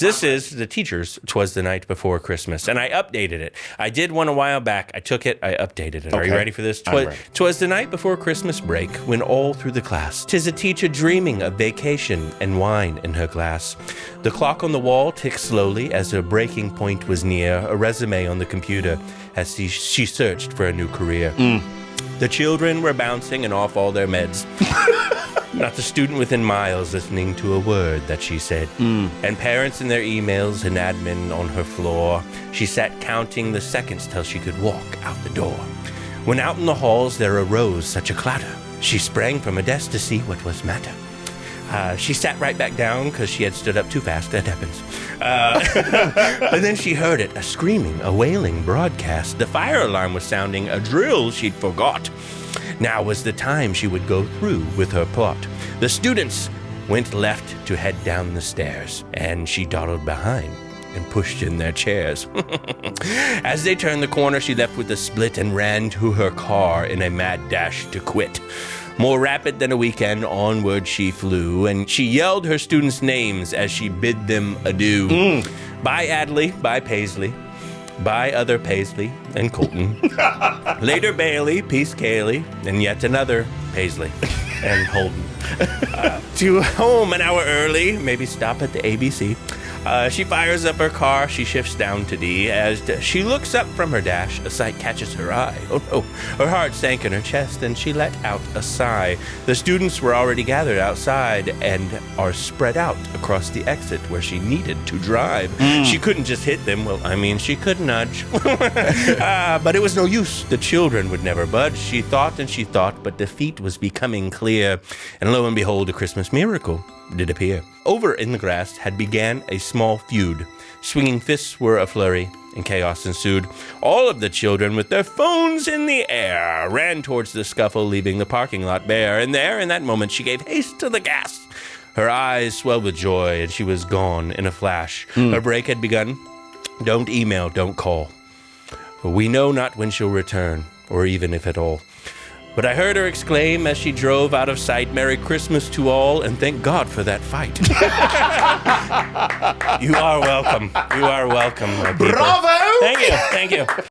This is the teacher's "Twas the Night Before Christmas," and I updated it. I did one a while back. I took it, I updated it. Are you ready for this? I'm ready. "'Twas the night before Christmas break, when all through the class, 'tis a teacher dreaming of vacation and wine in her glass. The clock on the wall ticked slowly as her breaking point was near, a resume on the computer as she searched for a new career. The children were bouncing and off all their meds. Not the student within miles listening to a word that she said. And parents in their emails and admin on her floor. She sat counting the seconds till she could walk out the door. When out in the halls there arose such a clatter, she sprang from a desk to see what was matter. She sat right back down because she had stood up too fast. That happens. But then she heard it, a screaming, a wailing broadcast. The fire alarm was sounding, a drill she'd forgot. Now was the time she would go through with her plot. The students went left to head down the stairs, and she dawdled behind and pushed in their chairs. As they turned the corner, she left with a split and ran to her car in a mad dash to quit. More rapid than a weekend, onward she flew, and she yelled her students' names as she bid them adieu. Bye, Adley. Bye, Paisley. Bye, other Paisley and Colton. Later, Bailey, Peace, Kaylee, and yet another Paisley and Holden. To home an hour early, maybe stop at the ABC. She fires up her car, she shifts down to D. As she looks up from her dash, a sight catches her eye. Oh no, her heart sank in her chest and she let out a sigh. The students were already gathered outside and are spread out across the exit where she needed to drive. She couldn't just hit them, she could nudge. But it was no use, the children would never budge. She thought and she thought, but defeat was becoming clear. And lo and behold, a Christmas miracle did appear. Over in the grass had began a small feud. Swinging fists were a flurry, and chaos ensued. All of the children, with their phones in the air, ran towards the scuffle, leaving the parking lot bare. And there, in that moment, she gave haste to the gas. Her eyes swelled with joy, and she was gone in a flash. Her break had begun. Don't email, don't call. We know not when she'll return, or even if at all. But I heard her exclaim as she drove out of sight, "Merry Christmas to all, and thank God for that fight." You are welcome. You are welcome, my people. Bravo! Thank you. Thank you.